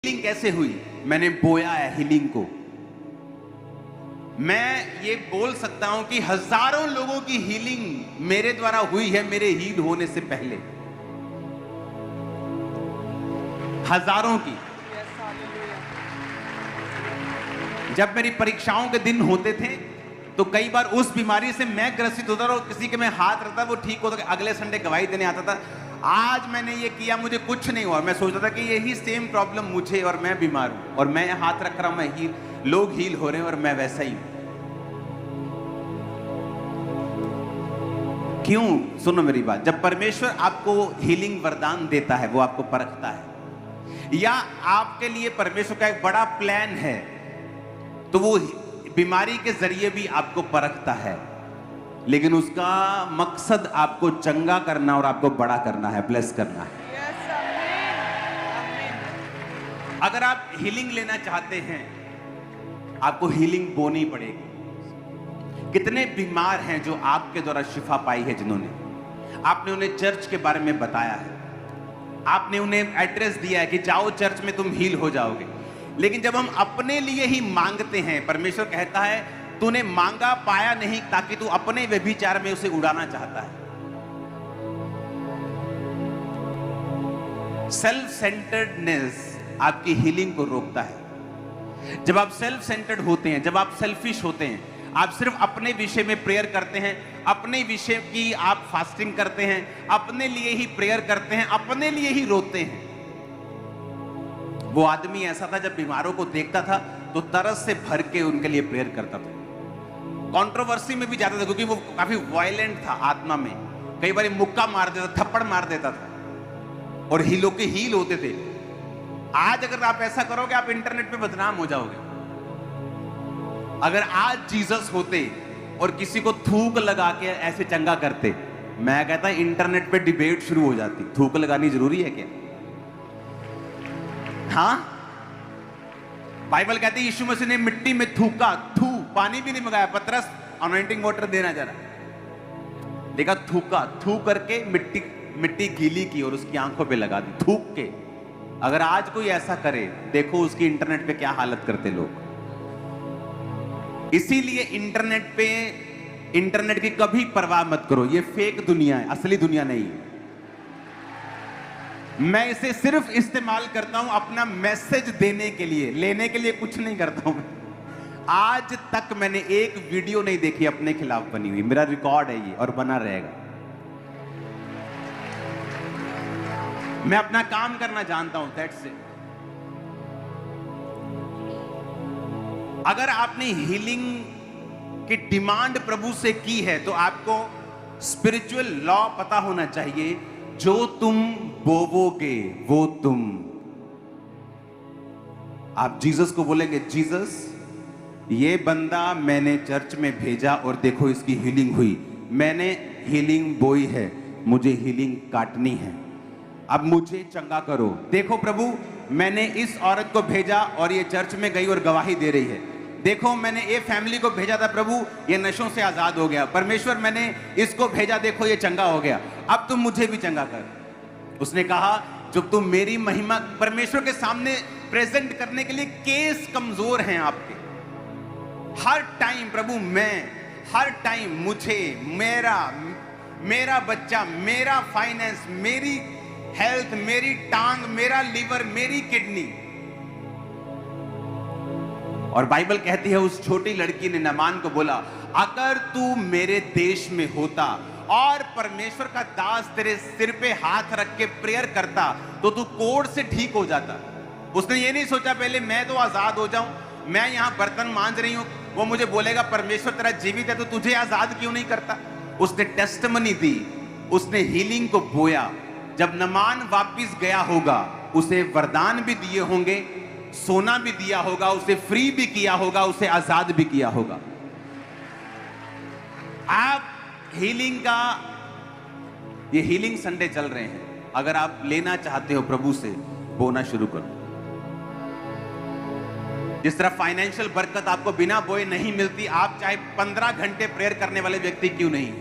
Healing कैसे हुई? मैंने बोया है हीलिंग को। मैं ये बोल सकता हूं कि हजारों लोगों की हीलिंग मेरे द्वारा हुई है, मेरे हील होने से पहले हजारों की। जब मेरी परीक्षाओं के दिन होते थे तो कई बार उस बीमारी से मैं ग्रसित होता था और किसी के में हाथ रहता वो ठीक होता, अगले संडे गवाही देने आता था, आज मैंने ये किया मुझे कुछ नहीं हुआ। मैं सोचता था कि यही सेम प्रॉब्लम मुझे, और मैं बीमार हूं और मैं हाथ रख रहा हूं, मैं हील, लोग हील हो रहे हैं और मैं वैसा ही हूं। क्यों? सुनो मेरी बात, जब परमेश्वर आपको हीलिंग वरदान देता है वो आपको परखता है, या आपके लिए परमेश्वर का एक बड़ा प्लान है तो वो बीमारी के जरिए भी आपको परखता है, लेकिन उसका मकसद आपको चंगा करना और आपको बड़ा करना है, ब्लेस करना है। अगर आप हीलिंग लेना चाहते हैं आपको हीलिंग बोनी पड़ेगी। कितने बीमार हैं जो आपके द्वारा शिफा पाई है, जिन्होंने आपने उन्हें चर्च के बारे में बताया है, आपने उन्हें एड्रेस दिया है कि जाओ चर्च में तुम हील हो जाओगे, लेकिन जब हम अपने लिए ही मांगते हैं, परमेश्वर कहता है तूने मांगा पाया नहीं, ताकि तू अपने व्यभिचार में उसे उड़ाना चाहता है। सेल्फ सेंटर्डनेस आपकी हीलिंग को रोकता है। जब आप सेल्फ सेंटर्ड होते हैं, जब आप सेल्फिश होते हैं, आप सिर्फ अपने विषय में प्रेयर करते हैं, अपने विषय की आप फास्टिंग करते हैं, अपने लिए ही प्रेयर करते हैं, अपने लिए ही रोते हैं। वो आदमी ऐसा था, जब बीमारों को देखता था तो तरस से भर के उनके लिए प्रेयर करता था। कंट्रोवर्सी में भी जाता था क्योंकि वो काफी वायलेंट था आत्मा में, कई बार मुक्का मार देता, थप्पड़ मार देता था और हीलों के हील होते थे। आज अगर आप ऐसा करोगे आप इंटरनेट पे बदनाम हो जाओगे। अगर आज जीसस होते और किसी को थूक लगा के ऐसे चंगा करते, मैं कहता इंटरनेट पे डिबेट शुरू हो जाती, थूक लगानी जरूरी है क्या? हाँ, बाइबल कहती है यीशु मसीह ने मिट्टी में थूका, पानी भी नहीं मंगाया, पतरस अनॉइंटिंग वाटर देना जरा, देखा थूका, थूक करके मिट्टी गीली की और उसकी आंखों पे लगा दी, थूक के। अगर आज कोई ऐसा करे, देखो उसकी इंटरनेट पे क्या हालत करते लोग। इसीलिए इंटरनेट की कभी परवाह मत करो, ये फेक दुनिया है, असली दुनिया नहीं है। मैं इसे सिर्फ इस्तेमाल करता हूं अपना मैसेज देने के लिए, लेने के लिए कुछ नहीं करता हूं। आज तक मैंने एक वीडियो नहीं देखी अपने खिलाफ बनी हुई, मेरा रिकॉर्ड है ये और बना रहेगा। मैं अपना काम करना जानता हूं, दैट्स इट। अगर आपने हीलिंग की डिमांड प्रभु से की है तो आपको स्पिरिचुअल लॉ पता होना चाहिए, जो तुम बोवोगे वो तुम। आप जीसस को बोलेंगे, जीसस ये बंदा मैंने चर्च में भेजा और देखो इसकी हीलिंग हुई, मैंने हीलिंग बोई है, मुझे हीलिंग काटनी है, अब मुझे चंगा करो। देखो प्रभु मैंने इस औरत को भेजा और ये चर्च में गई और गवाही दे रही है। देखो मैंने ये फैमिली को भेजा था प्रभु, ये नशों से आजाद हो गया। परमेश्वर मैंने इसको भेजा, देखो ये चंगा हो गया, अब तुम मुझे भी चंगा कर। उसने कहा जब तुम मेरी महिमा परमेश्वर के सामने प्रेजेंट करने के लिए केस कमजोर हैं आपके। हर टाइम प्रभु मैं, हर टाइम मुझे, मेरा बच्चा, मेरा फाइनेंस, मेरी हेल्थ, मेरी टांग, मेरा लीवर, मेरी किडनी। और बाइबल कहती है उस छोटी लड़की ने नामान को बोला, अगर तू मेरे देश में होता और परमेश्वर का दास तेरे सिर पे हाथ रख के प्रेयर करता तो तू कोढ़ से ठीक हो जाता। उसने ये नहीं सोचा पहले मैं तो आजाद हो जाऊं, मैं यहां बर्तन मांज रही हूं, वो मुझे बोलेगा परमेश्वर तेरा जीवित है तो तुझे आजाद क्यों नहीं करता। उसने टेस्टिमनी दी, उसने हीलिंग को बोया। जब नामान वापिस गया होगा उसे वरदान भी दिए होंगे, सोना भी दिया होगा, उसे फ्री भी किया होगा, उसे आजाद भी किया होगा। आप हीलिंग का, ये हीलिंग संडे चल रहे हैं, अगर आप लेना चाहते हो प्रभु से, बोना शुरू करो। जिस तरह फाइनेंशियल बरकत आपको बिना बोए नहीं मिलती, आप चाहे 15 घंटे प्रेयर करने वाले व्यक्ति क्यों नहीं है,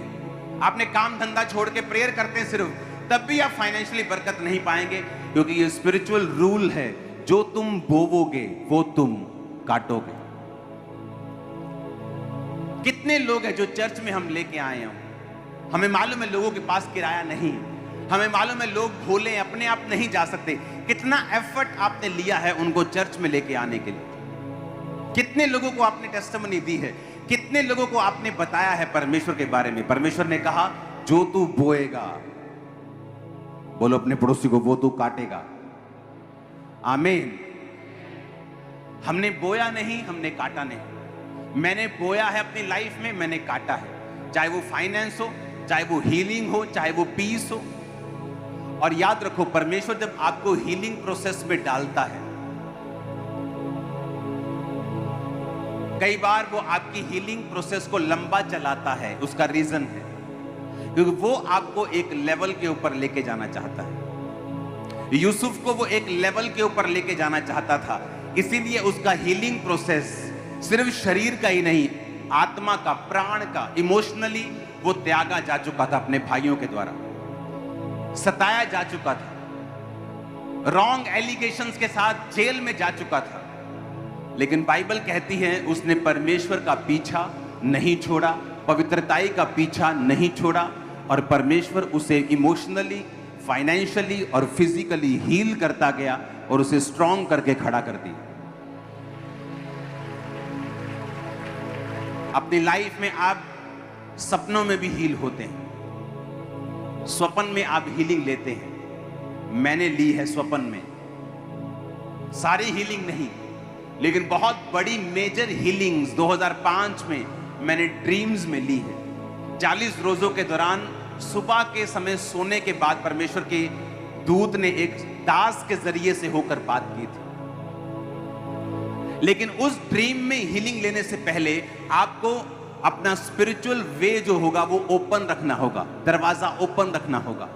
आपने काम धंधा छोड़ के प्रेयर करते हैं सिर्फ, तब भी आप फाइनेंशियली बरकत नहीं पाएंगे, क्योंकि ये स्पिरिचुअल रूल है जो तुम बोवोगे वो तुम काटोगे। कितने लोग हैं जो चर्च में हम लेके आए हैं, हमें मालूम है लोगों के पास किराया नहीं है, हमें मालूम है लोग भोले हैं, अपने आप नहीं जा सकते। कितना एफर्ट आपने लिया है उनको चर्च में लेके आने के लिए, कितने लोगों को आपने टेस्टिमनी दी है, कितने लोगों को आपने बताया है परमेश्वर के बारे में। परमेश्वर ने कहा जो तू बोएगा, बोलो अपने पड़ोसी को, वो तू काटेगा। आमीन। हमने बोया नहीं, हमने काटा नहीं। मैंने बोया है अपनी लाइफ में, मैंने काटा है, चाहे वो फाइनेंस हो, चाहे वो हीलिंग हो, चाहे वो पीस हो। और याद रखो, परमेश्वर जब आपको हीलिंग प्रोसेस में डालता है, कई बार वो आपकी हीलिंग प्रोसेस को लंबा चलाता है। उसका रीजन है क्योंकि वो आपको एक लेवल के ऊपर लेके जाना चाहता है। यूसुफ को वो एक लेवल के ऊपर लेके जाना चाहता था, इसीलिए उसका हीलिंग प्रोसेस सिर्फ शरीर का ही नहीं, आत्मा का, प्राण का, इमोशनली वो त्यागा जा चुका था, अपने भाइयों के द्वारा सताया जा चुका था, रॉन्ग एलिगेशंस के साथ जेल में जा चुका था। लेकिन बाइबल कहती है उसने परमेश्वर का पीछा नहीं छोड़ा, पवित्रताई का पीछा नहीं छोड़ा, और परमेश्वर उसे इमोशनली, फाइनेंशियली और फिजिकली हील करता गया और उसे स्ट्रॉन्ग करके खड़ा कर दिया। अपनी लाइफ में आप सपनों में भी हील होते हैं, स्वप्न में आप हीलिंग लेते हैं। मैंने ली है स्वप्न में, सारी हीलिंग नहीं, लेकिन बहुत बड़ी मेजर हीलिंग्स 2005 में मैंने ड्रीम्स में ली है। 40 रोजों के दौरान सुबह के समय सोने के बाद परमेश्वर के दूत ने एक दास के जरिए से होकर बात की थी। लेकिन उस ड्रीम में हीलिंग लेने से पहले आपको अपना स्पिरिचुअल वे जो होगा वो ओपन रखना होगा, दरवाजा ओपन रखना होगा,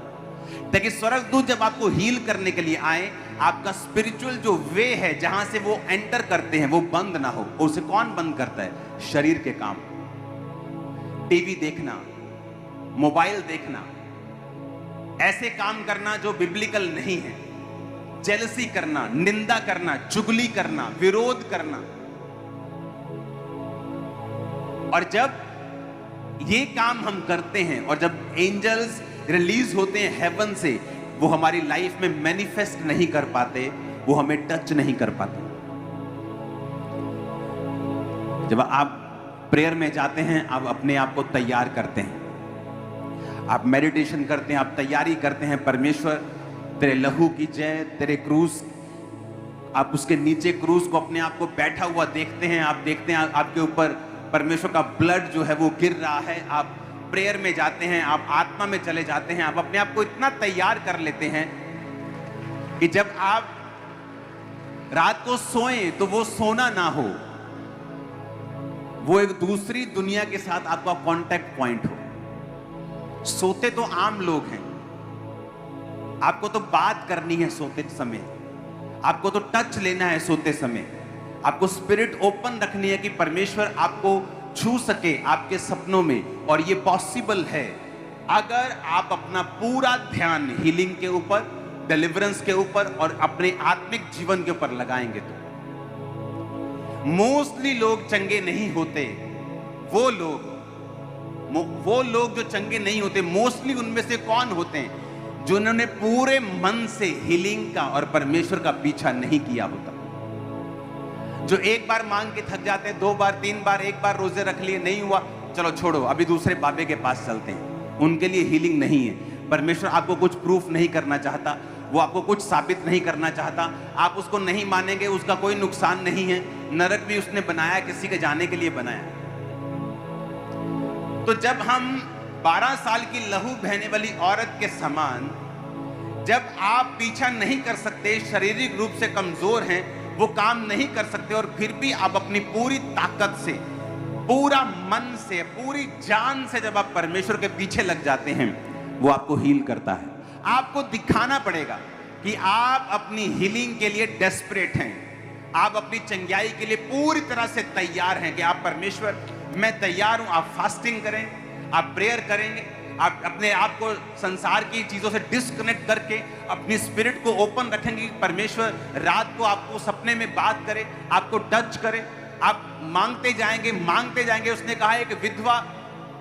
ताकि स्वर्गदूत जब आपको हील करने के लिए आए, आपका स्पिरिचुअल जो वे है जहां से वो एंटर करते हैं वो बंद ना हो। और उसे कौन बंद करता है? शरीर के काम, टीवी देखना, मोबाइल देखना, ऐसे काम करना जो बिब्लिकल नहीं है, जेलसी करना, निंदा करना, चुगली करना, विरोध करना। और जब ये काम हम करते हैं और जब एंजल्स रिलीज होते हैं हेवन से, वो हमारी लाइफ में मैनिफेस्ट नहीं कर पाते, वो हमें टच नहीं कर पाते। जब आप प्रेयर में जाते हैं, आप अपने आप को तैयार करते हैं, आप मेडिटेशन करते हैं, आप तैयारी करते हैं, परमेश्वर तेरे लहू की जय, तेरे क्रूस, आप उसके नीचे क्रूस को अपने आप को बैठा हुआ देखते हैं, आप देखते हैं आपके ऊपर परमेश्वर का ब्लड जो है वो गिर रहा है। आप प्रेयर में जाते हैं, आप आत्मा में चले जाते हैं, आप अपने आप को इतना तैयार कर लेते हैं कि जब आप रात को सोएं तो वो सोना ना हो, वो एक दूसरी दुनिया के साथ आपका कांटेक्ट पॉइंट हो। सोते तो आम लोग हैं, आपको तो बात करनी है सोते समय, आपको तो टच लेना है सोते समय, आपको स्पिरिट ओपन रखनी है कि परमेश्वर आपको छू सके आपके सपनों में। और ये पॉसिबल है अगर आप अपना पूरा ध्यान हीलिंग के ऊपर, डिलीवरेंस के ऊपर और अपने आत्मिक जीवन के ऊपर लगाएंगे। तो मोस्टली लोग चंगे नहीं होते, वो लोग जो चंगे नहीं होते, मोस्टली उनमें से कौन होते हैं? जिन्होंने पूरे मन से हीलिंग का और परमेश्वर का पीछा नहीं किया होता, जो एक बार मांग के थक जाते हैं, 2 बार 3 बार, एक बार रोजे रख लिए, नहीं हुआ, चलो छोड़ो, अभी दूसरे बाबे के पास चलते हैं। उनके लिए हीलिंग नहीं है। परमेश्वर आपको कुछ प्रूफ नहीं करना चाहता, वो आपको कुछ साबित नहीं करना चाहता। आप उसको नहीं मानेंगे, उसका कोई नुकसान नहीं है। नरक भी उसने बनाया किसी के जाने के लिए बनाया। तो जब हम 12 साल की लहू बहने वाली औरत के समान, जब आप पीछा नहीं कर सकते, शारीरिक रूप से कमजोर हैं, वो काम नहीं कर सकते, और फिर भी आप अपनी पूरी ताकत से, पूरा मन से, पूरी जान से जब आप परमेश्वर के पीछे लग जाते हैं, वो आपको हील करता है। आपको दिखाना पड़ेगा कि आप अपनी हीलिंग के लिए डेस्परेट हैं, आप अपनी चंगाई के लिए पूरी तरह से तैयार हैं कि आप परमेश्वर, मैं तैयार हूं। आप फास्टिंग करें, आप प्रेयर करेंगे, आप अपने आप को संसार की चीजों से डिस्कनेक्ट करके अपनी स्पिरिट को ओपन रखेंगे, परमेश्वर रात को आपको सपने में बात करे, आपको टच करे, आप मांगते जाएंगे। उसने कहा एक विधवा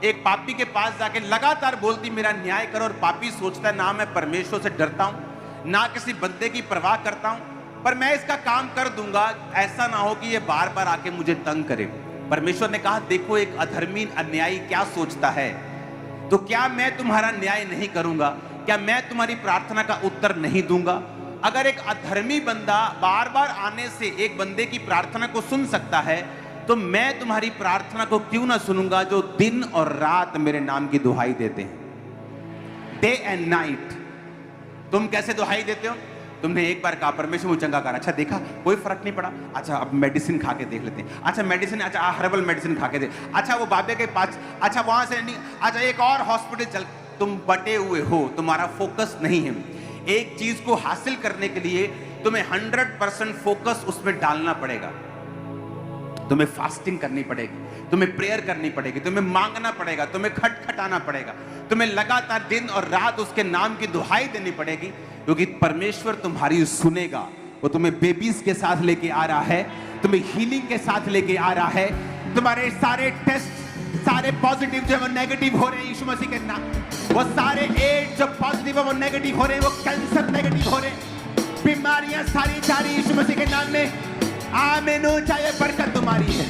एक पापी के पास जाके लगातार बोलती मेरा न्याय करो, और पापी सोचता है ना मैं परमेश्वर से डरता हूं, ना किसी बंदे की परवाह करता हूं, पर मैं इसका काम कर दूंगा, ऐसा ना हो कि ये बार बार आके मुझे तंग करे। परमेश्वर ने कहा देखो एक अधर्मी अन्यायी क्या सोचता है, तो क्या मैं तुम्हारा न्याय नहीं करूंगा? क्या मैं तुम्हारी प्रार्थना का उत्तर नहीं दूंगा? अगर एक अधर्मी बंदा बार बार आने से एक बंदे की प्रार्थना को सुन सकता है, तो मैं तुम्हारी प्रार्थना को क्यों ना सुनूंगा जो दिन और रात मेरे नाम की दुहाई देते हैं, डे एंड नाइट। तुम कैसे दुहाई देते हो? तुमने एक बार कहा परमेश्वर मुझे चंगा कर, अच्छा देखा कोई फर्क नहीं पड़ा, अच्छा अब मेडिसिन खा के देख लेते हैं, अच्छा मेडिसिन, अच्छा हर्बल मेडिसिन खा के दे, अच्छा वो बाबे के पास, अच्छा वहां से नहीं, अच्छा एक और हॉस्पिटल चल। तुम बटे हुए हो, तुम्हारा फोकस नहीं है। एक चीज को हासिल करने के लिए तुम्हें 100% फोकस उसमें डालना पड़ेगा। तुम्हें फास्टिंग करनी पड़ेगी, तुम्हें प्रेयर करनी पड़ेगी, तुम्हें मांगना पड़ेगा, तुम्हें खटखटाना पड़ेगा, तुम्हें लगातार दिन और रात उसके नाम की दुहाई देनी पड़ेगी, क्योंकि परमेश्वर तुम्हारी सुनेगा। वो तुम्हें बेबीज के साथ लेके आ रहा है, तुम्हें हीलिंग के साथ लेके आ रहा है। तुम्हारे सारे टेस्ट सारे पॉजिटिव जो है वो नेगेटिव हो रहे हैं यीशु मसीह के नाम, वो सारे एड्स जो पॉजिटिव है वो नेगेटिव हो रहे हैं, वो कैंसर नेगेटिव हो रहे हैं, बीमारियां सारी यीशु मसीह के नाम में आमीन। चाहे बरकत तुम्हारी है।